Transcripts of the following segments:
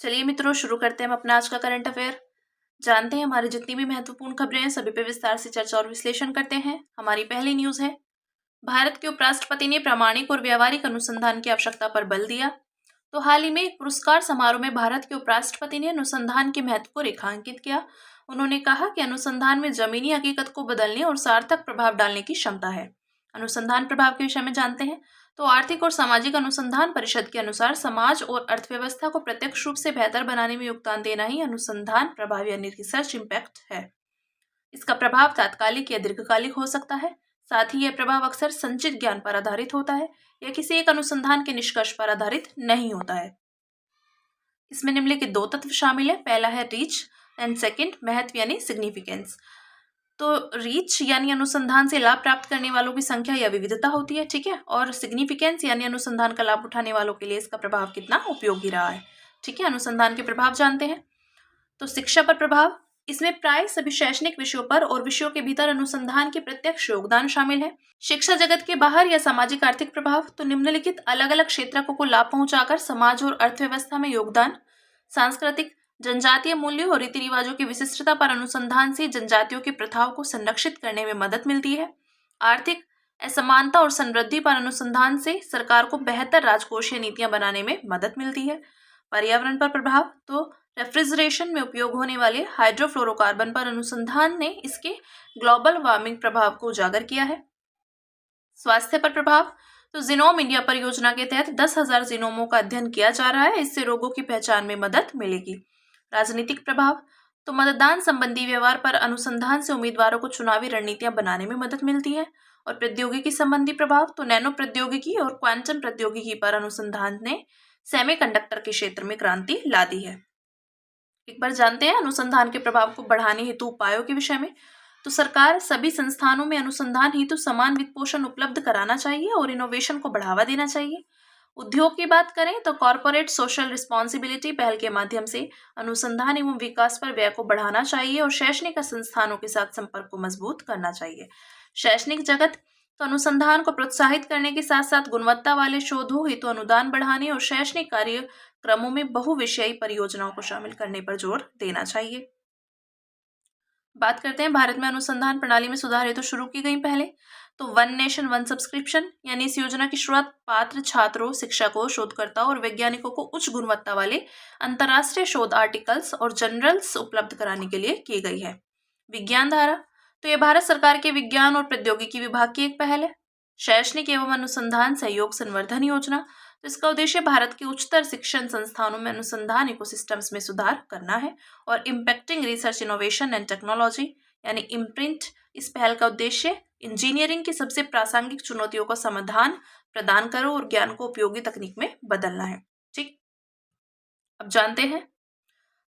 चलिए मित्रों, शुरू करते हैं हम अपना आज का करंट अफेयर। जानते हैं हमारी जितनी भी महत्वपूर्ण खबरें हैं सभी पे विस्तार से चर्चा और विश्लेषण करते हैं। हमारी पहली न्यूज है, भारत के उपराष्ट्रपति ने प्रामाणिक और व्यावहारिक अनुसंधान की आवश्यकता पर बल दिया। तो हाल ही में एक पुरस्कार समारोह में भारत के उपराष्ट्रपति ने अनुसंधान के महत्व को रेखांकित किया। उन्होंने कहा कि अनुसंधान में जमीनी हकीकत को बदलने और सार्थक प्रभाव डालने की क्षमता है। अनुसंधान प्रभाव के विषय में जानते हैं तो आर्थिक और सामाजिक अनुसंधान परिषद के अनुसार समाज और अर्थव्यवस्था को प्रत्यक्ष रूप से बेहतर बनाने में योगदान देना ही अनुसंधान प्रभाव यानी रिसर्च इम्पैक्ट है। इसका प्रभाव तात्कालिक या दीर्घकालिक हो सकता है। साथ ही यह प्रभाव अक्सर संचित ज्ञान पर आधारित होता है या किसी एक अनुसंधान के निष्कर्ष पर आधारित नहीं होता है। इसमें निम्नलिखित दो तत्व शामिल है। पहला है रीच एंड सेकंड महत्व यानी सिग्निफिकेंस। तो रीच यानी अनुसंधान से लाभ प्राप्त करने वालों की संख्या या विविधता होती है, ठीक है। और सिग्निफिकेंस यानी अनुसंधान का लाभ उठाने वालों के लिए इसका प्रभाव कितना उपयोगी रहा है, ठीक है। अनुसंधान के प्रभाव जानते हैं तो शिक्षा पर प्रभाव, इसमें प्राय सभी शैक्षणिक विषयों पर और विषयों के भीतर अनुसंधान के प्रत्यक्ष योगदान शामिल है। शिक्षा जगत के बाहर या सामाजिक आर्थिक प्रभाव, तो निम्नलिखित अलग अलग क्षेत्रों को लाभ पहुंचाकर समाज और अर्थव्यवस्था में योगदान। सांस्कृतिक, जनजातीय मूल्यों और रीति रिवाजों की विशिष्टता पर अनुसंधान से जनजातियों की प्रथाओं को संरक्षित करने में मदद मिलती है। आर्थिक असमानता और समृद्धि पर अनुसंधान से सरकार को बेहतर राजकोषीय नीतियां बनाने में मदद मिलती है। पर्यावरण पर प्रभाव, तो रेफ्रिजरेशन में उपयोग होने वाले हाइड्रोफ्लोरोकार्बन पर अनुसंधान ने इसके ग्लोबल वार्मिंग प्रभाव को उजागर किया है। स्वास्थ्य पर प्रभाव, तो जीनोम इंडिया परियोजना के तहत 10,000 जीनोमों का अध्ययन किया जा रहा है। इससे रोगों की पहचान में मदद मिलेगी। राजनीतिक प्रभाव, तो मतदान संबंधी व्यवहार पर अनुसंधान से उम्मीदवारों को चुनावी रणनीतियां बनाने में मदद मिलती है। और प्रौद्योगिकी संबंधी प्रभाव, तो नैनो प्रौद्योगिकी और क्वांटम प्रौद्योगिकी पर अनुसंधान ने सेमीकंडक्टर के क्षेत्र में क्रांति ला दी है। एक बार जानते हैं अनुसंधान के प्रभाव को बढ़ाने हेतु उपायों के विषय में। तो सरकार सभी संस्थानों में अनुसंधान हेतु समान वित्त पोषण उपलब्ध कराना चाहिए और इनोवेशन को बढ़ावा देना चाहिए। उद्योग की बात करें तो कॉर्पोरेट सोशल रिस्पॉन्सिबिलिटी पहल के माध्यम से अनुसंधान एवं विकास पर व्यय को बढ़ाना चाहिए और शैक्षणिक संस्थानों के साथ संपर्क को मजबूत करना चाहिए। शैक्षणिक जगत, तो अनुसंधान को प्रोत्साहित करने के साथ साथ गुणवत्ता वाले शोधों हेतु अनुदान बढ़ाने और शैक्षणिक कार्यक्रमों में बहुविषयी परियोजनाओं को शामिल करने पर जोर देना चाहिए। बात करते हैं भारत में अनुसंधान प्रणाली में सुधार हेतु शुरू की गई पहले, तो वन नेशन वन सब्सक्रिप्शन यानी इस योजना की शुरुआत पात्र छात्रों, शिक्षकों, शोधकर्ताओं और वैज्ञानिकों को उच्च गुणवत्ता वाले अंतर्राष्ट्रीय शोध आर्टिकल्स और जर्नल्स उपलब्ध कराने के लिए की गई है। विज्ञान धारा, तो यह भारत सरकार के विज्ञान और प्रौद्योगिकी विभाग की एक पहल है। शैक्षणिक एवं अनुसंधान सहयोग संवर्धन योजना, तो इसका उद्देश्य भारत के उच्चतर शिक्षण संस्थानों में अनुसंधान इकोसिस्टम्स में सुधार करना है। और impacting research innovation and technology यानी इम्प्रिंट, इस पहल का उद्देश्य इंजीनियरिंग की सबसे प्रासंगिक चुनौतियों का समाधान प्रदान करो और ज्ञान को उपयोगी तकनीक में बदलना है, ठीक। अब जानते हैं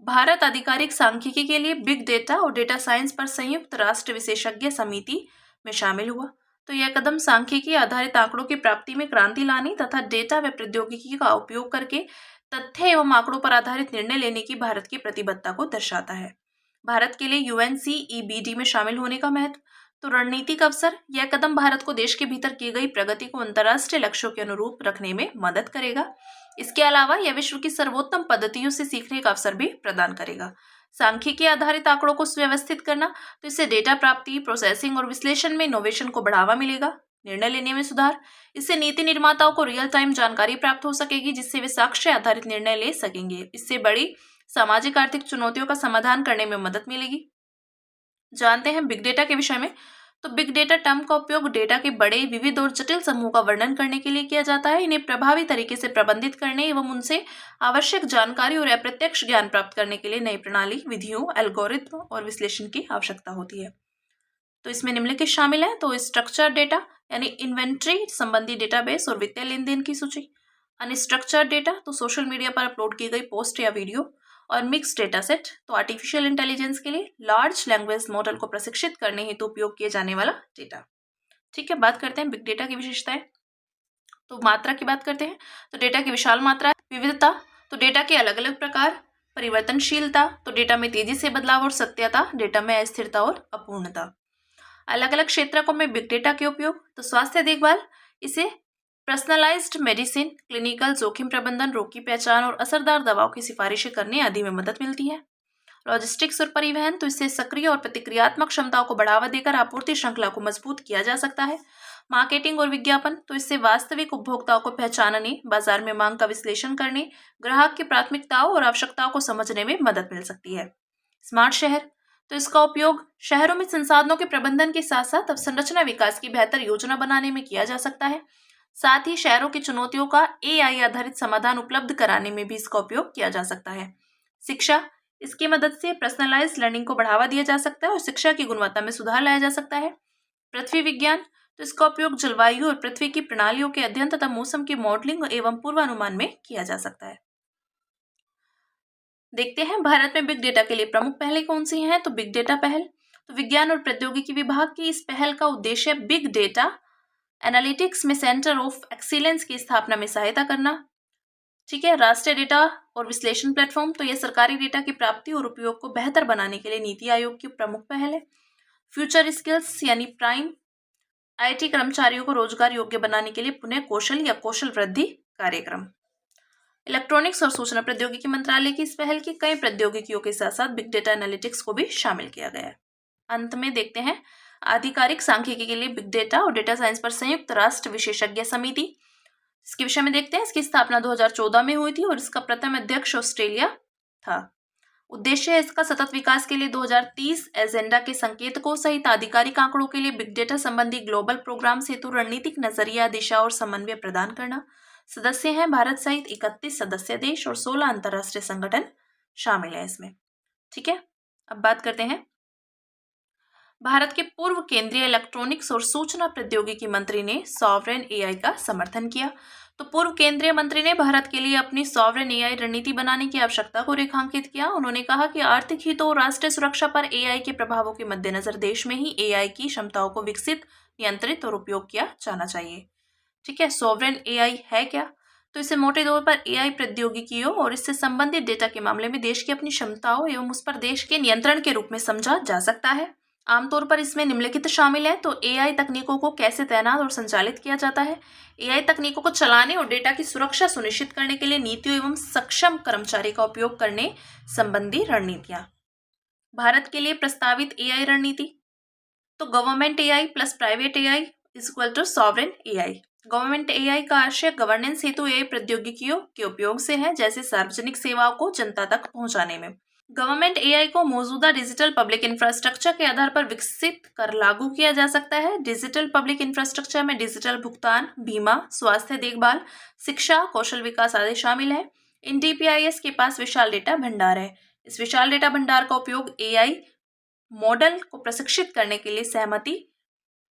भारत आधिकारिक सांख्यिकी के लिए बिग डेटा और डेटा साइंस पर संयुक्त राष्ट्र विशेषज्ञ समिति में शामिल हुआ। तो यह कदम सांख्यिकी आधारित आंकड़ों की प्राप्ति में क्रांति लाने तथा डेटा व प्रौद्योगिकी का उपयोग करके तथ्य एवं आंकड़ों पर आधारित निर्णय लेने की भारत की प्रतिबद्धता को दर्शाता है। भारत के लिए UNCEBD में शामिल होने का महत्व, तो रणनीतिक अवसर, यह कदम भारत को देश के भीतर की गई प्रगति को अंतर्राष्ट्रीय लक्ष्यों के अनुरूप रखने में मदद करेगा। इसके अलावा यह विश्व की सर्वोत्तम पद्धतियों से सीखने का अवसर भी प्रदान करेगा। सांख्यिकी आधारित आंकड़ों को सुव्यवस्थित करना, तो इससे डेटा प्राप्ति, प्रोसेसिंग और विश्लेषण में इनोवेशन को बढ़ावा मिलेगा। निर्णय लेने में सुधार, इससे नीति निर्माताओं को रियल टाइम जानकारी प्राप्त हो सकेगी जिससे वे साक्ष्य आधारित निर्णय ले सकेंगे। इससे बड़ी सामाजिक आर्थिक चुनौतियों का समाधान करने में मदद मिलेगी। जानते हैं बिग डेटा के विषय में। तो बिग डेटा टर्म का उपयोग डेटा के बड़े, विविध और जटिल समूह का वर्णन करने के लिए किया जाता है। इन्हें प्रभावी तरीके से प्रबंधित करने एवं उनसे आवश्यक जानकारी और अप्रत्यक्ष ज्ञान प्राप्त करने के लिए नई प्रणाली, विधियों, एल्गोरिथम और विश्लेषण की आवश्यकता होती है। तो इसमें निम्नलिखित शामिल है, तो स्ट्रक्चर डेटा यानी इन्वेंट्री संबंधी डेटाबेस और वित्तीय लेन देन की सूची। अनस्ट्रक्चर्ड डेटा, तो सोशल मीडिया पर अपलोड की गई पोस्ट या वीडियो। और मिक्स डेटा सेट, तो आर्टिफिशियल इंटेलिजेंस के लिए लार्ज लैंग्वेज मॉडल को प्रशिक्षित करने हेतु उपयोग किए जाने वाला डेटा, ठीक है। बात करते हैं बिग डेटा की विशेषताएं। तो मात्रा की बात करते हैं, तो डेटा की विशाल मात्रा, विविधता, तो डेटा के अलग अलग प्रकार, परिवर्तनशीलता, तो डेटा में तेजी से बदलाव और सत्यता, डेटा में अस्थिरता और अपूर्णता। अलग अलग क्षेत्रों में बिग डेटा के उपयोग, तो स्वास्थ्य देखभाल, इसे पर्सनलाइज्ड मेडिसिन, क्लिनिकल जोखिम प्रबंधन, रोग की पहचान और असरदार दवाओं की सिफारिशें करने आदि में मदद मिलती है। लॉजिस्टिक्स और परिवहन, तो इससे सक्रिय और प्रतिक्रियात्मक क्षमताओं को बढ़ावा देकर आपूर्ति श्रृंखला को मजबूत किया जा सकता है। मार्केटिंग और विज्ञापन, तो इससे वास्तविक उपभोक्ताओं को पहचानने, बाजार में मांग का विश्लेषण करने, ग्राहक की प्राथमिकताओं और आवश्यकताओं को समझने में मदद मिल सकती है। स्मार्ट शहर, तो इसका उपयोग शहरों में संसाधनों के प्रबंधन के साथ साथ अवसंरचना विकास की बेहतर योजना बनाने में किया जा सकता है। साथ ही शहरों की चुनौतियों का AI आधारित समाधान उपलब्ध कराने में भी इसका उपयोग किया जा सकता है। शिक्षा, इसकी मदद से पर्सनलाइज्ड लर्निंग को बढ़ावा दिया जा सकता है और शिक्षा की गुणवत्ता में सुधार लाया जा सकता है। पृथ्वी विज्ञान, तो इसका उपयोग जलवायु और पृथ्वी की प्रणालियों के अध्ययन तथा मौसम की मॉडलिंग एवं पूर्वानुमान में किया जा सकता है। देखते हैं भारत में बिग डेटा के लिए प्रमुख पहलें कौन सी हैं। तो बिग डेटा पहल, तो विज्ञान और प्रौद्योगिकी विभाग की इस पहल का उद्देश्य बिग डेटा एनालिटिक्स में सेंटर ऑफ एक्सीलेंस की स्थापना में सहायता करना। ठीक है। राष्ट्रीय डेटा और विश्लेषण प्लेटफॉर्म, तो यह सरकारी डेटा की प्राप्ति और उपयोग को बेहतर बनाने के लिए नीति आयोग की प्रमुख पहल है। फ्यूचर स्किल्स यानी प्राइम, IT कर्मचारियों को रोजगार योग्य बनाने के लिए पुनः कौशल या कौशल वृद्धि कार्यक्रम। इलेक्ट्रॉनिक्स और सूचना प्रौद्योगिकी मंत्रालय की इस पहल की कई प्रौद्योगिकियों के साथ साथ बिग डेटा एनालिटिक्स को भी शामिल किया गया है। अंत में देखते हैं आधिकारिक सांख्यिकी के लिए बिग डेटा और डेटा साइंस पर संयुक्त राष्ट्र विशेषज्ञ समिति, इसके विषय में देखते हैं। इसकी स्थापना 2014 में हुई थी और इसका प्रथम अध्यक्ष ऑस्ट्रेलिया था। उद्देश्य है इसका सतत विकास के लिए 2030 एजेंडा के संकेतकों सहित आधिकारिक आंकड़ों के लिए बिग डेटा संबंधी ग्लोबल प्रोग्राम हेतु रणनीतिक नजरिया, दिशा और समन्वय प्रदान करना। सदस्य हैं भारत सहित 31 सदस्य देश और 16 अंतर्राष्ट्रीय संगठन शामिल है इसमें। ठीक है। अब बात करते हैं भारत के पूर्व केंद्रीय इलेक्ट्रॉनिक्स और सूचना प्रौद्योगिकी मंत्री ने सॉवरेन AI का समर्थन किया। तो पूर्व केंद्रीय मंत्री ने भारत के लिए अपनी सॉवरेन AI रणनीति बनाने की आवश्यकता को रेखांकित किया। उन्होंने कहा कि आर्थिक हितों और राष्ट्रीय सुरक्षा पर AI के प्रभावों के मद्देनजर देश में ही AI की क्षमताओं को विकसित, नियंत्रित और उपयोग किया जाना चाहिए। ठीक है। सॉवरेन AI है क्या? तो इसे मोटे तौर पर AI प्रौद्योगिकियों और इससे संबंधित डेटा के मामले में देश की अपनी क्षमताओं एवं उस पर देश के नियंत्रण के रूप में समझा जा सकता है। आमतौर पर इसमें निम्नलिखित शामिल है। तो AI तकनीकों को कैसे तैनात और संचालित किया जाता है, AI तकनीकों को चलाने और डेटा की सुरक्षा सुनिश्चित करने के लिए नीतियों एवं सक्षम कर्मचारी का उपयोग करने संबंधी रणनीतियां। भारत के लिए प्रस्तावित AI रणनीति, तो government AI plus private AI is equal to sovereign AI। Government AI का आशय गवर्नेंस हेतु AI प्रौद्योगिकियों के उपयोग से है, जैसे सार्वजनिक सेवाओं को जनता तक पहुंचाने में। गवर्नमेंट AI को मौजूदा डिजिटल पब्लिक इंफ्रास्ट्रक्चर के आधार पर विकसित कर लागू किया जा सकता है। डिजिटल पब्लिक इंफ्रास्ट्रक्चर में डिजिटल भुगतान, बीमा, स्वास्थ्य देखभाल, शिक्षा, कौशल विकास आदि शामिल है। इन DPIS के पास विशाल डेटा भंडार है। इस विशाल डेटा भंडार का उपयोग AI मॉडल को प्रशिक्षित करने के लिए सहमति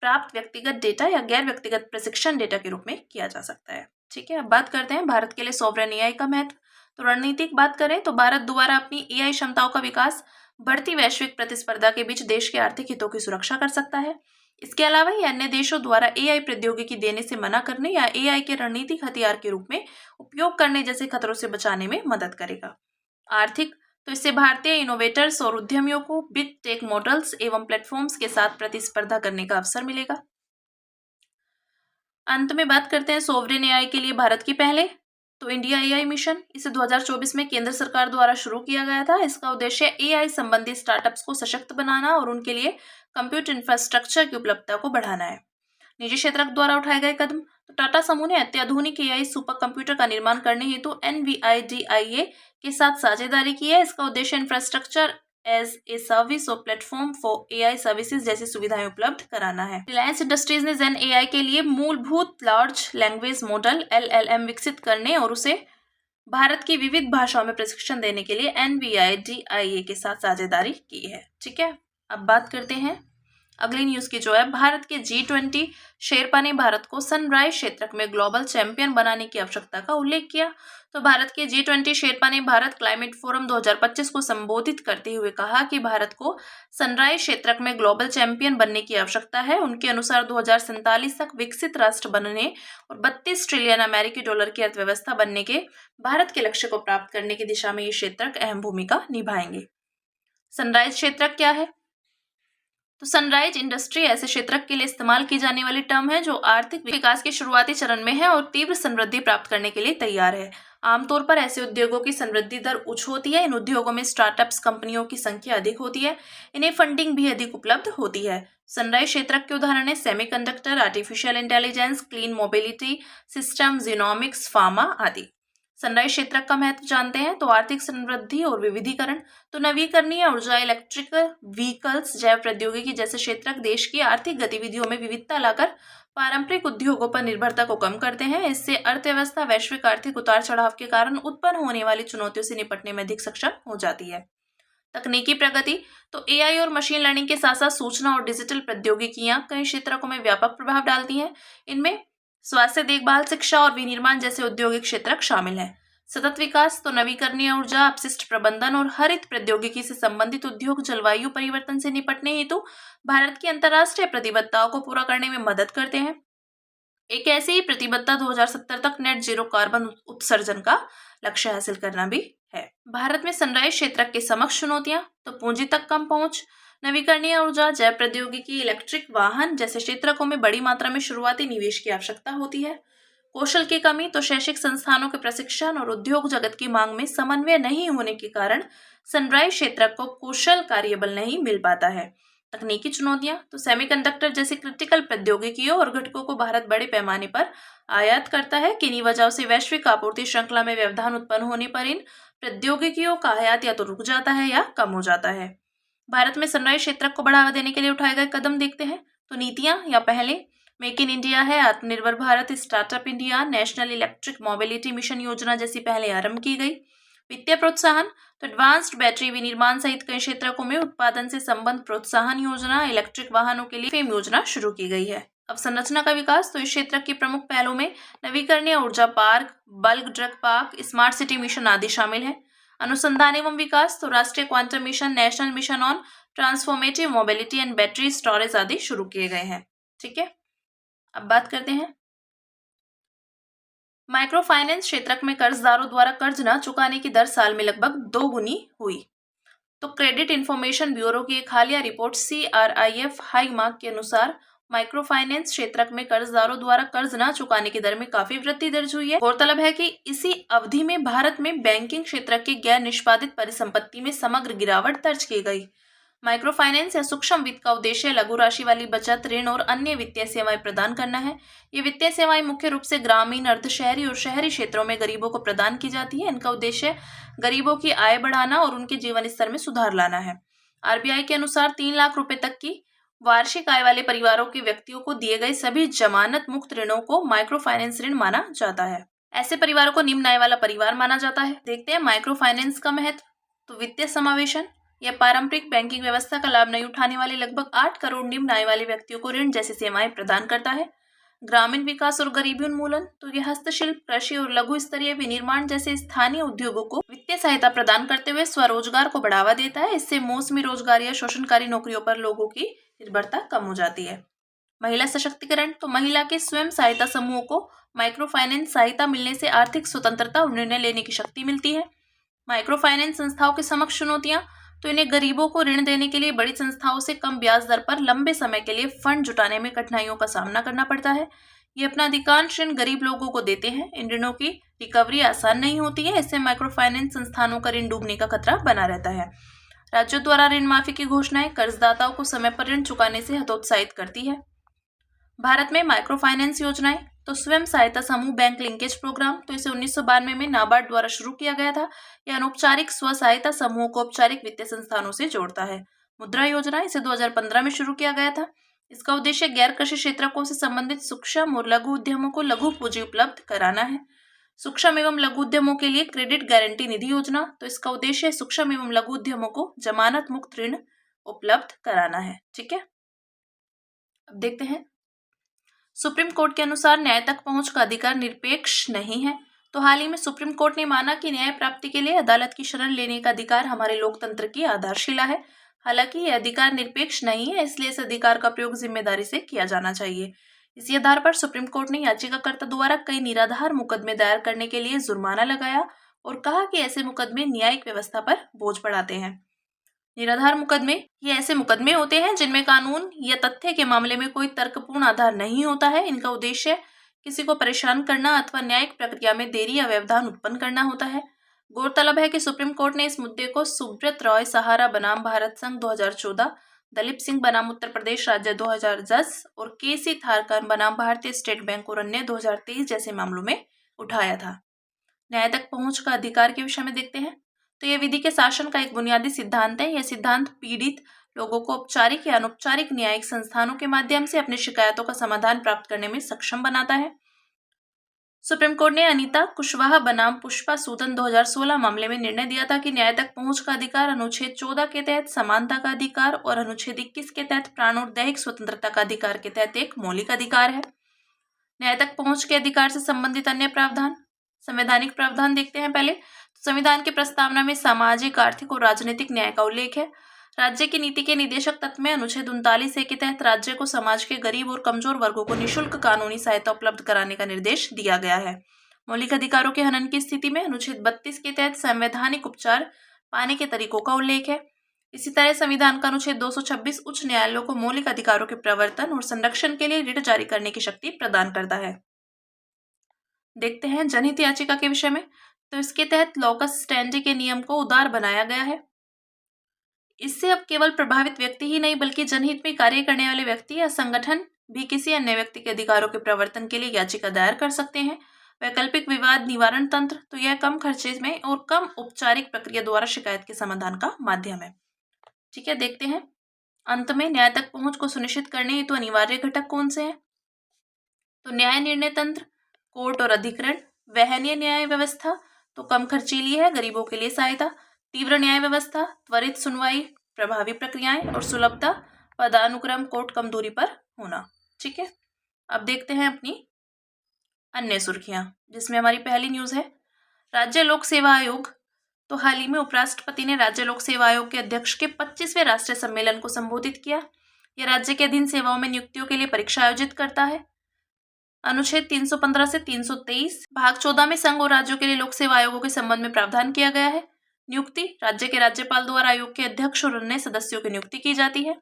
प्राप्त व्यक्तिगत डेटा या गैर व्यक्तिगत प्रशिक्षण डेटा के रूप में किया जा सकता है। ठीक है। अब बात करते हैं भारत के लिए सॉवरेन AI का महत्व। तो रणनीतिक बात करें तो भारत दोबारा अपनी AI क्षमताओं का विकास बढ़ती वैश्विक प्रतिस्पर्धा के बीच देश के आर्थिक हितों की सुरक्षा कर सकता है। इसके अलावा ये अन्य देशों द्वारा AI प्रौद्योगिकी देने से मना करने या AI के रणनीतिक हथियार के रूप में उपयोग करने जैसे खतरों से बचाने में मदद करेगा। आर्थिक, तो इससे भारतीय इनोवेटर्स और उद्यमियों को बिग टेक मॉडल्स एवं प्लेटफॉर्म्स के साथ प्रतिस्पर्धा करने का अवसर मिलेगा। अंत में बात करते हैं सॉवरेन AI के लिए भारत की पहले। तो इंडिया AI मिशन, इसे 2024 में केंद्र सरकार द्वारा शुरू किया गया था। इसका उद्देश्य AI संबंधी स्टार्टअप्स को सशक्त बनाना और उनके लिए कंप्यूटर इंफ्रास्ट्रक्चर की उपलब्धता को बढ़ाना है। निजी क्षेत्र द्वारा उठाए गए कदम, तो टाटा समूह ने अत्याधुनिक AI सुपर कंप्यूटर का निर्माण करने हेतु NVIDIA के साथ साझेदारी की है। इसका उद्देश्य इंफ्रास्ट्रक्चर एज ए सर्विस और प्लेटफॉर्म फॉर AI सर्विसेज जैसी सुविधाएं उपलब्ध कराना है। रिलायंस इंडस्ट्रीज ने जेन AI के लिए मूलभूत लार्ज लैंग्वेज मॉडल LLM विकसित करने और उसे भारत की विविध भाषाओं में प्रशिक्षण देने के लिए NVIDIA के साथ साझेदारी की है। ठीक है। अब बात करते हैं अगली न्यूज की, जो है भारत के G20 शेरपा ने भारत को सनराइज क्षेत्र में ग्लोबल चैंपियन बनाने की आवश्यकता का उल्लेख किया। तो भारत के G20 शेरपा ने भारत क्लाइमेट फोरम 2025 को संबोधित करते हुए कहा कि भारत को सनराइज क्षेत्र में ग्लोबल चैंपियन बनने की आवश्यकता है। उनके अनुसार 2047 तक विकसित राष्ट्र बनने और 32 ट्रिलियन अमेरिकी डॉलर की अर्थव्यवस्था बनने के भारत के लक्ष्य को प्राप्त करने की दिशा में ये क्षेत्र अहम भूमिका निभाएंगे। सनराइज क्षेत्र क्या है? तो सनराइज इंडस्ट्री ऐसे क्षेत्र के लिए इस्तेमाल की जाने वाली टर्म है जो आर्थिक विकास के शुरुआती चरण में है और तीव्र समृद्धि प्राप्त करने के लिए तैयार है। आमतौर पर ऐसे उद्योगों की समृद्धि दर उच्च होती है। इन उद्योगों में स्टार्टअप्स कंपनियों की संख्या अधिक होती है। इन्हें फंडिंग भी अधिक उपलब्ध होती है। सनराइज क्षेत्र के उदाहरण है semiconductor, artificial intelligence, clean mobility system, genomics, pharma आदि। सनराइज क्षेत्र का महत्व जानते हैं तो आर्थिक समृद्धि और विविधीकरण। तो नवीकरणीय ऊर्जा, इलेक्ट्रिक व्हीकल्स, जैव प्रौद्योगिकी जैसे क्षेत्र देश की आर्थिक गतिविधियों में विविधता लाकर पारंपरिक उद्योगों पर निर्भरता को कम करते हैं। इससे अर्थव्यवस्था वैश्विक आर्थिक उतार चढ़ाव के कारण उत्पन्न होने वाली चुनौतियों से निपटने में अधिक सक्षम हो जाती है। तकनीकी प्रगति तो एआई और मशीन लर्निंग के साथ साथ सूचना और डिजिटल प्रौद्योगिकियां कई क्षेत्रों में व्यापक प्रभाव डालती हैं। इनमें स्वास्थ्य देखभाल, शिक्षा और विनिर्माण जैसे औद्योगिक क्षेत्र शामिल हैं। सतत विकास तो नवीकरणीय ऊर्जा, अपशिष्ट प्रबंधन और हरित प्रौद्योगिकी से संबंधित उद्योग जलवायु परिवर्तन से निपटने हेतु भारत की अंतर्राष्ट्रीय प्रतिबद्धताओं को पूरा करने में मदद करते हैं। एक ऐसी ही प्रतिबद्धता 2070 तक नेट जीरो कार्बन उत्सर्जन का लक्ष्य हासिल करना भी है। भारत में सनराइज क्षेत्र के समक्ष चुनौतियां तो पूंजी तक कम पहुंच, नवीकरणीय ऊर्जा, जैव प्रौद्योगिकी, इलेक्ट्रिक वाहन जैसे क्षेत्रों में बड़ी मात्रा में शुरुआती निवेश की आवश्यकता होती है। कौशल की कमी तो शैक्षिक संस्थानों के प्रशिक्षण और उद्योग जगत की मांग में समन्वय नहीं होने के कारण सनराइज क्षेत्र को कुशल कार्यबल नहीं मिल पाता है। तकनीकी चुनौतियां तो सेमीकंडक्टर जैसी क्रिटिकल प्रौद्योगिकियों और घटकों को भारत बड़े पैमाने पर आयात करता है। किन्हीं वजहों से वैश्विक आपूर्ति श्रृंखला में व्यवधान उत्पन्न होने पर इन प्रौद्योगिकियों का आयात या तो रुक जाता है या कम हो जाता है। भारत में सनराइज क्षेत्र को बढ़ावा देने के लिए उठाए गए कदम देखते हैं तो नीतियां या पहले मेक इन इंडिया है, आत्मनिर्भर Bharat, startup India, national electric mobility mission योजना जैसी पहले आरंभ की गई। वित्तीय प्रोत्साहन तो एडवांस्ड बैटरी विनिर्माण सहित कई क्षेत्रों में उत्पादन से संबंध प्रोत्साहन योजना, इलेक्ट्रिक वाहनों के लिए फेम योजना शुरू की गई है। अब संरचना का विकास तो इस क्षेत्र की प्रमुख पहलों में नवीकरणीय ऊर्जा park, bulk drug park, smart city mission आदि शामिल है। अनुसंधान एवं विकास तो राष्ट्रीय quantum mission, national mission on transformative mobility and battery storage आदि शुरू किए गए हैं। ठीक है, अब बात करते हैं माइक्रो फाइनेंस क्षेत्र में कर्जदारों द्वारा कर्ज न चुकाने की दर साल में लगभग 2 गुनी हुई। तो क्रेडिट इंफॉर्मेशन ब्यूरो की एक हालिया रिपोर्ट CRIF हाई मार्क के अनुसार माइक्रो फाइनेंस क्षेत्र में कर्जदारों द्वारा कर्ज न चुकाने की दर में काफी वृद्धि दर्ज हुई है। गौरतलब है कि इसी अवधि में भारत में बैंकिंग क्षेत्र की गैर निष्पादित परिसंपत्ति में समग्र गिरावट दर्ज की गई। माइक्रो फाइनेंस या सूक्ष्म वित्त का उद्देश्य लघु राशि वाली बचत, ऋण और अन्य वित्तीय सेवाएं प्रदान करना है। ये वित्तीय सेवाएं मुख्य रूप से ग्रामीण, अर्धशहरी और शहरी क्षेत्रों में गरीबों को प्रदान की जाती है। इनका उद्देश्य गरीबों की आय बढ़ाना और उनके जीवन स्तर में सुधार लाना है। RBI के अनुसार 3 लाख रुपए तक की वार्षिक आय वाले परिवारों के व्यक्तियों को दिए गए सभी जमानत मुक्त ऋणों को माइक्रो फाइनेंस ऋण माना जाता है। ऐसे परिवारों को निम्न आय वाला परिवार माना जाता है। देखते हैं माइक्रो फाइनेंस का महत्व। तो वित्तीय समावेशन, यह पारंपरिक बैंकिंग व्यवस्था का लाभ नहीं उठाने वाले लगभग 8 करोड़ निम्न आय वाले व्यक्तियों को ऋण जैसी सेवाएं प्रदान करता है। ग्रामीण विकास और गरीबी उन्मूलन, तो यह हस्तशिल्प, कृषि और लघु स्तरीय विनिर्माण जैसे स्थानीय उद्योगों को वित्तीय सहायता प्रदान करते हुए स्वरोजगार को बढ़ावा देता है। इससे मौसमी रोजगार या शोषणकारी नौकरियों पर लोगों की निर्भरता कम हो जाती है। महिला सशक्तिकरण, तो महिला के स्वयं सहायता समूहों को माइक्रो फाइनेंस सहायता मिलने से आर्थिक स्वतंत्रता और निर्णय लेने की शक्ति मिलती है। माइक्रो फाइनेंस संस्थाओं के समक्ष चुनौतियां, तो इन्हें गरीबों को ऋण देने के लिए बड़ी संस्थाओं से कम ब्याज दर पर लंबे समय के लिए फंड जुटाने में कठिनाइयों का सामना करना पड़ता है। ये अपना अधिकांश ऋण गरीब लोगों को देते हैं। इन ऋणों की रिकवरी आसान नहीं होती है। इससे माइक्रो फाइनेंस संस्थानों का ऋण डूबने का खतरा बना रहता है। राज्यों द्वारा ऋण माफी की घोषणाएं कर्जदाताओं को समय पर ऋण चुकाने से हतोत्साहित करती है। भारत में माइक्रो फाइनेंस योजनाएं, तो स्वयं सहायता समूह बैंक लिंकेज प्रोग्राम, तो इसे 1992 में नाबार्ड द्वारा शुरू किया गया था। यह अनौपचारिक स्व सहायता समूहों को औपचारिक वित्तीय संस्थानों से जोड़ता है। मुद्रा योजना, इसे 2015 में शुरू किया गया था। इसका उद्देश्य गैर कृषि क्षेत्रों से संबंधित सूक्ष्म और लघु उद्यमों को लघु पूंजी उपलब्ध कराना है। सूक्ष्म एवं लघु उद्यमों के लिए क्रेडिट गारंटी निधि योजना, तो इसका उद्देश्य सूक्ष्म एवं लघु उद्यमों को जमानत मुक्त ऋण उपलब्ध कराना है। ठीक है, अब देखते हैं सुप्रीम कोर्ट के अनुसार न्याय तक पहुंच का अधिकार निरपेक्ष नहीं है। तो हाल ही में सुप्रीम कोर्ट ने माना कि न्याय प्राप्ति के लिए अदालत की शरण लेने का अधिकार हमारे लोकतंत्र की आधारशिला है। हालांकि यह अधिकार निरपेक्ष नहीं है, इसलिए इस अधिकार का प्रयोग जिम्मेदारी से किया जाना चाहिए। इसी आधार पर सुप्रीम कोर्ट ने याचिकाकर्ता द्वारा कई निराधार मुकदमे दायर करने के लिए जुर्माना लगाया और कहा कि ऐसे मुकदमे न्यायिक व्यवस्था पर बोझ बढ़ाते हैं। निराधार मुकदमे ये ऐसे मुकदमे होते हैं जिनमें कानून या तथ्य के मामले में कोई तर्कपूर्ण आधार नहीं होता है। इनका उद्देश्य किसी को परेशान करना अथवा न्यायिक प्रक्रिया में देरी या व्यवधान उत्पन्न करना होता है। गौरतलब है कि सुप्रीम कोर्ट ने इस मुद्दे को सुब्रत रॉय सहारा बनाम भारत संघ 2014, दलीप सिंह बनाम उत्तर प्रदेश राज्य 2010 और केसी थारकन बनाम भारतीय स्टेट बैंक और अन्य 2023 जैसे मामलों में उठाया था। न्याय तक पहुंच का अधिकार के विषय में देखते हैं तो यह विधि के शासन का एक बुनियादी सिद्धांत है। यह सिद्धांत पीड़ित लोगों को औपचारिक या अनौपचारिक न्यायिक संस्थानों के माध्यम से अपनी शिकायतों का समाधान प्राप्त करने में सक्षम बनाता है। सुप्रीम कोर्ट ने अनीता कुशवाहा बनाम पुष्पा सूदन 2016 मामले में निर्णय दिया था कि न्याय तक पहुंच का अधिकार अनुच्छेद 14 के तहत समानता का अधिकार और अनुच्छेद 21 के तहत प्राण और दैहिक स्वतंत्रता का अधिकार के तहत एक मौलिक अधिकार है। न्याय तक पहुंच के अधिकार से संबंधित अन्य प्रावधान, संवैधानिक प्रावधान देखते हैं। पहले तो संविधान की प्रस्तावना में सामाजिक, आर्थिक और राजनीतिक न्याय का उल्लेख है। राज्य की नीति के निदेशक तत्व में अनुच्छेद 39 के तहत राज्य को समाज के गरीब और कमजोर वर्गों को निःशुल्क कानूनी सहायता उपलब्ध कराने का निर्देश दिया गया है। मौलिक अधिकारों के हनन की स्थिति में अनुच्छेद 32 के तहत संवैधानिक उपचार पाने के तरीकों का उल्लेख है। इसी तरह संविधान का अनुच्छेद 226 उच्च न्यायालयों को मौलिक अधिकारों के प्रवर्तन और संरक्षण के लिए रिट जारी करने की शक्ति प्रदान करता है। देखते हैं जनहित याचिका के विषय में, तो इसके तहत लॉकस स्टैंडी के नियम को उदार बनाया गया है। इससे अब केवल प्रभावित व्यक्ति ही नहीं बल्कि जनहित में कार्य करने वाले व्यक्ति या संगठन भी किसी अन्य व्यक्ति के अधिकारों के प्रवर्तन के लिए याचिका दायर कर सकते हैं। वैकल्पिक विवाद निवारण तंत्र, तो यह कम खर्चे में और कम औपचारिक प्रक्रिया द्वारा शिकायत के समाधान का माध्यम है। ठीक है, देखते हैं अंत में न्याय तक पहुंच को सुनिश्चित करने हेतु अनिवार्य घटक कौन से हैं। तो न्याय निर्णय तंत्र, कोर्ट और अधिकरण, वहनीय न्याय व्यवस्था तो कम खर्चीली है, गरीबों के लिए सहायता, तीव्र न्याय व्यवस्था, त्वरित सुनवाई, प्रभावी प्रक्रियाएं और सुलभता, पदानुक्रम, कोर्ट कम दूरी पर होना। ठीक है, अब देखते हैं अपनी अन्य सुर्खियां, जिसमें हमारी पहली न्यूज है राज्य लोक सेवा आयोग। तो हाल ही में उपराष्ट्रपति ने राज्य लोक सेवा आयोग के अध्यक्ष के 25वें राष्ट्रीय सम्मेलन को संबोधित किया। यह राज्य के अधीन सेवाओं में नियुक्तियों के लिए परीक्षा आयोजित करता है। अनुच्छेद 315 से 323 भाग 14 में संघ और राज्यों के लिए लोक सेवा आयोगों के संबंध में प्रावधान किया गया है। नियुक्ति राज्य के राज्यपाल द्वारा आयोग के अध्यक्ष और अन्य सदस्यों की नियुक्ति की जाती है।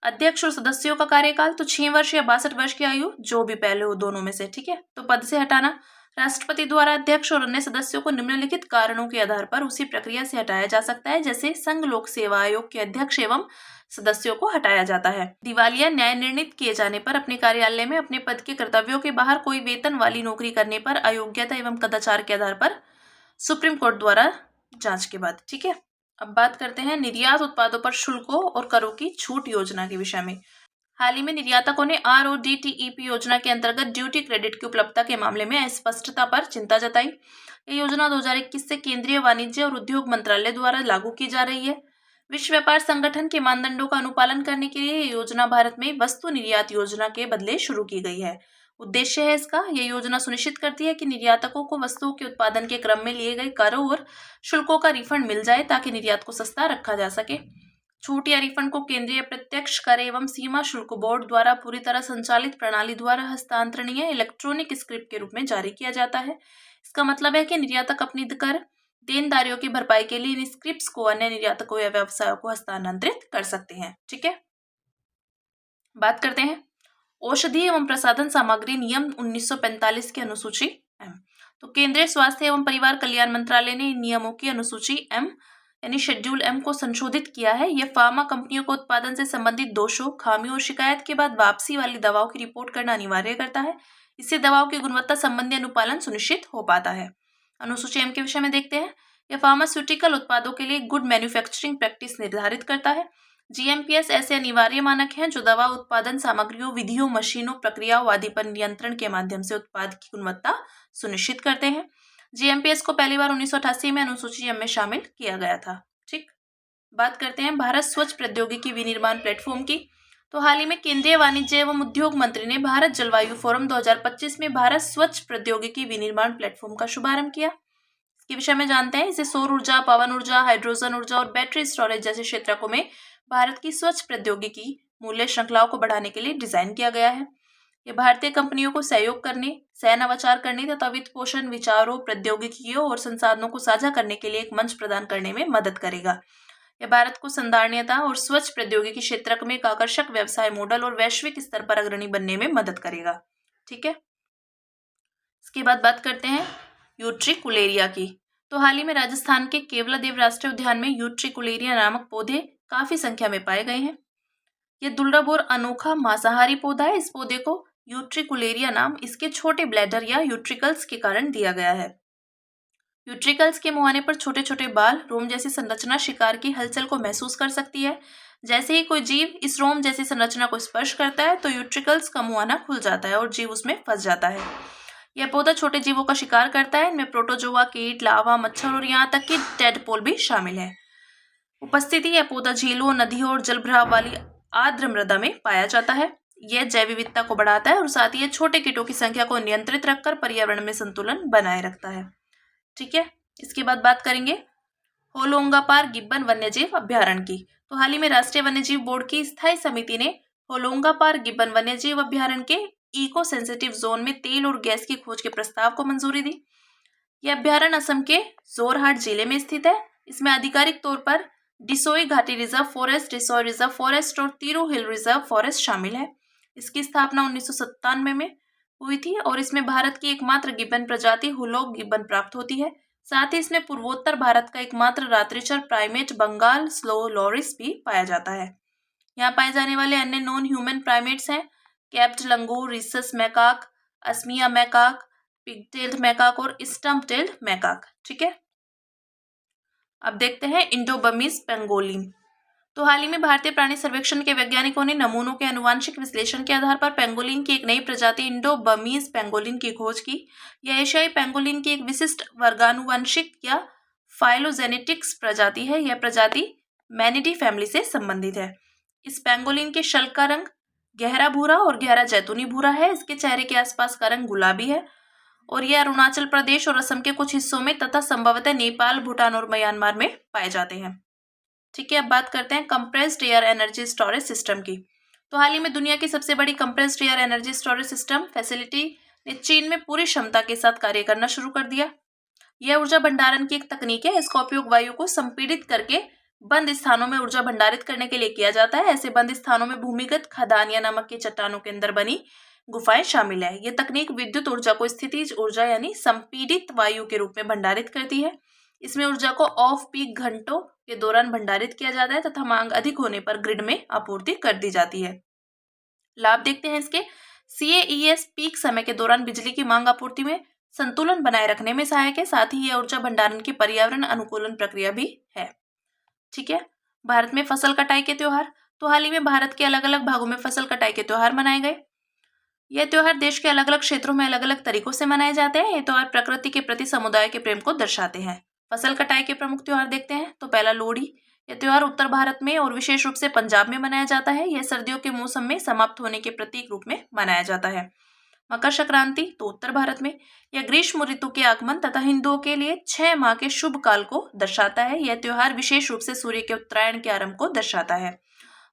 अध्यक्ष और सदस्यों का कार्यकाल तो 6 वर्ष या 62 वर्ष की आयु, जो भी पहले हो दोनों में से। ठीक है, तो पद से हटाना राष्ट्रपति द्वारा अध्यक्ष और अन्य सदस्यों को निम्नलिखित कारणों के आधार पर उसी प्रक्रिया से हटाया जा सकता है जैसे संघ लोक सेवा आयोग के अध्यक्ष एवं सदस्यों को हटाया जाता है। दिवालिया न्याय निर्णित किए जाने पर, अपने कार्यालय में अपने पद के कर्तव्यों के बाहर कोई वेतन वाली नौकरी करने पर, अयोग्यता एवं कदाचार के आधार पर सुप्रीम कोर्ट द्वारा जांच के बाद। ठीक है, अब बात करते हैं निर्यात उत्पादों पर शुल्कों और करों की छूट योजना के विषय में। हाल ही में निर्यातकों ने RODTEP योजना के अंतर्गत ड्यूटी क्रेडिट की उपलब्धता के मामले में अस्पष्टता पर चिंता जताई। यह योजना 2021 से केंद्रीय वाणिज्य और उद्योग मंत्रालय द्वारा लागू की जा रही है। विश्व व्यापार संगठन के मानदंडों का अनुपालन करने के लिए यह योजना भारत में वस्तु निर्यात योजना के बदले शुरू की गई है। उद्देश्य है इसका, यह योजना सुनिश्चित करती है कि निर्यातकों को वस्तुओं के उत्पादन के क्रम में लिए गए करों और शुल्कों का रिफंड मिल जाए ताकि निर्यात को सस्ता रखा जा सके। छूट या रिफंड को केंद्रीय प्रत्यक्ष कर एवं सीमा शुल्क बोर्ड द्वारा पूरी तरह संचालित प्रणाली द्वारा हस्तांतरणीय इलेक्ट्रॉनिक स्क्रिप्ट के रूप में जारी किया जाता है। इसका मतलब है कि निर्यातक अपनी कर देनदारियों की भरपाई के लिए इन स्क्रिप्ट्स को अन्य निर्यातकों या व्यवसायों को हस्तांतरित कर सकते हैं। ठीक है, बात करते हैं औषधि एवं प्रसाधन सामग्री नियम 1945 की अनुसूची M। तो केंद्रीय स्वास्थ्य एवं परिवार कल्याण मंत्रालय ने इन नियमों की अनुसूची M यानी शेड्यूल M को संशोधित किया है। यह फार्मा कंपनियों को उत्पादन से संबंधित दोषों, खामियों और शिकायत के बाद वापसी वाली दवाओं की रिपोर्ट करना अनिवार्य करता है। इससे दवाओं की गुणवत्ता संबंधी अनुपालन सुनिश्चित हो पाता है। अनुसूची M के विषय में देखते हैं, यह फार्मास्यूटिकल उत्पादों के लिए गुड मैन्युफैक्चरिंग प्रैक्टिस निर्धारित करता है। GMPS ऐसे अनिवार्य मानक हैं जो दवा उत्पादन सामग्रियों, विधियों, मशीनों, प्रक्रियाओं आदि पर नियंत्रण के माध्यम से उत्पाद की गुणवत्ता सुनिश्चित करते हैं। GMPS को पहली बार 1988 में अनुसूची M में शामिल किया गया था। ठीक, बात करते हैं भारत स्वच्छ प्रौद्योगिकी विनिर्माण प्लेटफॉर्म की। तो हाल ही में केंद्रीय वाणिज्य एवं उद्योग मंत्री ने भारत जलवायु फोरम 2025 में भारत स्वच्छ प्रौद्योगिकी विनिर्माण प्लेटफॉर्म का शुभारंभ किया। इसके विषय में जानते हैं, इसे सौर ऊर्जा, पवन ऊर्जा, हाइड्रोजन ऊर्जा और बैटरी स्टोरेज जैसे क्षेत्रों में भारत की स्वच्छ प्रौद्योगिकी मूल्य श्रृंखलाओं को बढ़ाने के लिए डिजाइन किया गया है। यह भारतीय कंपनियों को सहयोग करने, सह नवाचार करने तथा वित्त पोषण, विचारों, प्रौद्योगिकियों और संसाधनों को साझा करने के लिए एक मंच प्रदान करने में मदद करेगा। यह भारत को संधारणीयता और स्वच्छ प्रौद्योगिकी क्षेत्र में एक आकर्षक व्यवसाय मॉडल और वैश्विक स्तर पर अग्रणी बनने में मदद करेगा। ठीक है, इसके बाद बात करते हैं यूट्रिकुलेरिया की। तो हाल ही में राजस्थान के केवलादेव राष्ट्रीय उद्यान में यूट्रिकुलेरिया नामक पौधे काफी संख्या में पाए गए हैं। यह दुर्लभ और अनोखा मांसाहारी पौधा है। इस पौधे को यूट्रिकुलेरिया नाम इसके छोटे ब्लैडर या यूट्रिकल्स के कारण दिया गया है। यूट्रिकल्स के मुहाने पर छोटे छोटे बाल, रोम जैसी संरचना शिकार की हलचल को महसूस कर सकती है। जैसे ही कोई जीव इस रोम जैसी संरचना को स्पर्श करता है तो यूट्रिकल्स का मुहाना खुल जाता है और जीव उसमें फंस जाता है। यह पौधा छोटे जीवों का शिकार करता है। इनमें प्रोटोजोआ, कीट, लावा, मच्छर और यहाँ तक कि टेडपोल भी शामिल है। उपस्थिति यह पौधा झीलों, नदियों और जलभराव वाली आर्द्र मृदा में पाया जाता है। यह जैव विविधता को बढ़ाता है और साथ ही यह छोटे कीटों की संख्या को नियंत्रित रखकर पर्यावरण में संतुलन बनाए रखता है। ठीक है, इसके बाद बात करेंगे होलोंगापार गिब्बन वन्यजीव अभ्यारण्य की। तो हाल ही में राष्ट्रीय वन्यजीव बोर्ड की स्थायी समिति ने होलोंगापार गिब्बन वन्यजीव अभ्यारण्य के इको सेंसिटिव जोन में तेल और गैस की खोज के प्रस्ताव को मंजूरी दी। यह अभ्यारण्य असम के जोरहाट जिले में स्थित है। इसमें आधिकारिक तौर पर डिसोई घाटी रिजर्व फॉरेस्ट, डिसोई रिजर्व फॉरेस्ट और तिरु हिल रिजर्व फॉरेस्ट शामिल है। इसकी स्थापना 1997 में हुई थी और इसमें भारत की एकमात्र गिब्बन प्रजाति हुलॉक गिब्बन प्राप्त होती है। साथ ही इसमें पूर्वोत्तर भारत का एकमात्र रात्रिचर प्राइमेट बंगाल स्लो लॉरिस भी पाया जाता है। यहाँ पाए जाने वाले अन्य नॉन ह्यूमन प्राइमेट्स हैं कैप्ड लंगूर, रिसस मैकाक, अस्मिया मैकाक, पिगटेल्ड मैकाक और स्टम्प टेल्ड मैकाक। ठीक है, अब देखते हैं इंडो बर्मीज पेंगोलिन। तो हाल ही में भारतीय प्राणी सर्वेक्षण के वैज्ञानिकों ने नमूनों के आनुवांशिक विश्लेषण के आधार पर पेंगोलिन की एक नई प्रजाति इंडो बर्मीज पेंगोलिन की खोज की। यह एशियाई पेंगोलिन की एक विशिष्ट वर्गानुवंशिक या फाइलोजेनेटिक्स प्रजाति है। यह प्रजाति मैनिडी फैमिली से संबंधित है। इस पेंगोलिन के शल्क का रंग गहरा भूरा और गहरा जैतूनी भूरा है। इसके चेहरे के आसपास का रंग गुलाबी है और यह अरुणाचल प्रदेश और असम के कुछ हिस्सों में तथा संभवतः नेपाल, भूटान और म्यांमार में पाए जाते हैं। ठीक है, अब बात करते हैं compressed air energy storage system की। तो हाल ही में दुनिया की सबसे बड़ी compressed air energy storage system facility ने चीन में पूरी क्षमता के साथ कार्य करना शुरू कर दिया। यह ऊर्जा भंडारण की एक तकनीक है। इसका उपयोग वायु को संपीड़ित करके बंद स्थानों में ऊर्जा भंडारित करने के लिए किया जाता है। ऐसे बंद स्थानों में भूमिगत खदान या नमक की चट्टानों के अंदर बनी गुफाएं शामिल है। यह तकनीक विद्युत ऊर्जा को स्थितिज ऊर्जा यानी संपीड़ित वायु के रूप में भंडारित करती है। इसमें ऊर्जा को ऑफ पीक घंटों के दौरान भंडारित किया जाता है तथा मांग अधिक होने पर ग्रिड में आपूर्ति कर दी जाती है। लाभ देखते हैं इसके। CAES पीक समय के दौरान बिजली की मांग आपूर्ति में संतुलन बनाए रखने में सहायक है। साथ ही यह ऊर्जा भंडारण की पर्यावरण अनुकूलन प्रक्रिया भी है। ठीक है, भारत में फसल कटाई के त्योहार। तो हाल ही में भारत के अलग अलग भागों में फसल कटाई के त्योहार मनाए गए। यह त्योहार देश के अलग अलग क्षेत्रों में अलग अलग तरीकों से मनाए जाते हैं। ये त्योहार प्रकृति के प्रति समुदाय के प्रेम को दर्शाते हैं। फसल कटाई के प्रमुख त्योहार देखते हैं। तो पहला लोहड़ी। यह त्योहार उत्तर भारत में और विशेष रूप से पंजाब में मनाया जाता है। यह सर्दियों के मौसम में समाप्त होने के प्रतीक रूप में मनाया जाता है। मकर संक्रांति तो उत्तर भारत में यह ग्रीष्म ऋतु के आगमन तथा हिंदुओं के लिए 6 माह के शुभ काल को दर्शाता है। यह त्योहार विशेष रूप से सूर्य के उत्तरायण के आरंभ को दर्शाता है।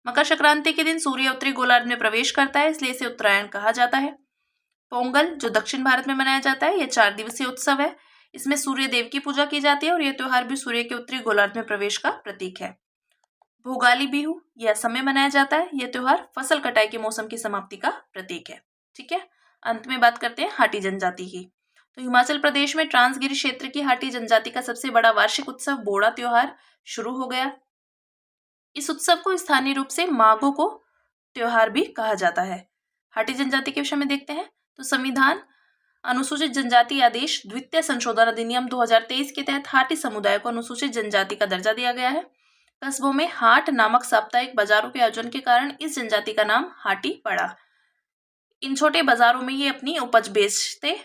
मकर संक्रांति के दिन सूर्य उत्तरी गोलार्ध में प्रवेश करता है, इसलिए इसे उत्तरायण कहा जाता है। पोंगल जो दक्षिण भारत में मनाया जाता है, यह 4 दिवसीय उत्सव है। इसमें सूर्य देव की पूजा की जाती है और यह त्योहार भी सूर्य के उत्तरी गोलार्ध में प्रवेश का प्रतीक है। भोगाली बिहू यह असम में मनाया जाता है। यह त्योहार फसल कटाई के मौसम की समाप्ति का प्रतीक है। ठीक है, अंत में बात करते हैं हाटी जनजाति की। तो हिमाचल प्रदेश में ट्रांसगिरी क्षेत्र की हाटी जनजाति का सबसे बड़ा वार्षिक उत्सव बोड़ा त्योहार शुरू हो गया। इस उत्सव को स्थानीय रूप से माघो को त्योहार भी कहा जाता है। हाटी जनजाति के विषय में देखते हैं। तो संविधान अनुसूचित जनजाति आदेश द्वितीय संशोधन अधिनियम 2023 के तहत हाटी समुदाय को अनुसूचित जनजाति का दर्जा दिया गया है। कस्बों में हाट नामक साप्ताहिक बाजारों के आयोजन के कारण इस जनजाति का नाम हाटी पड़ा। इन छोटे बाजारों में ये अपनी उपज बेचते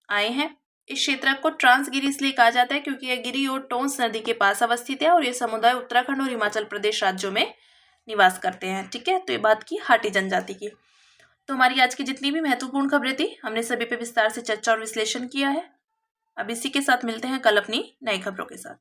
आए हैं। इस क्षेत्र को ट्रांसगिरी इसलिए कहा जाता है क्योंकि यह गिरी और टोंस नदी के पास अवस्थित है और ये समुदाय उत्तराखंड और हिमाचल प्रदेश राज्यों में निवास करते हैं। ठीक है, तो ये बात की हाटी जनजाति की। तो हमारी आज की जितनी भी महत्वपूर्ण खबरें थी हमने सभी पे विस्तार से चर्चा और विश्लेषण किया है। अब इसी के साथ मिलते हैं कल अपनी नई खबरों के साथ।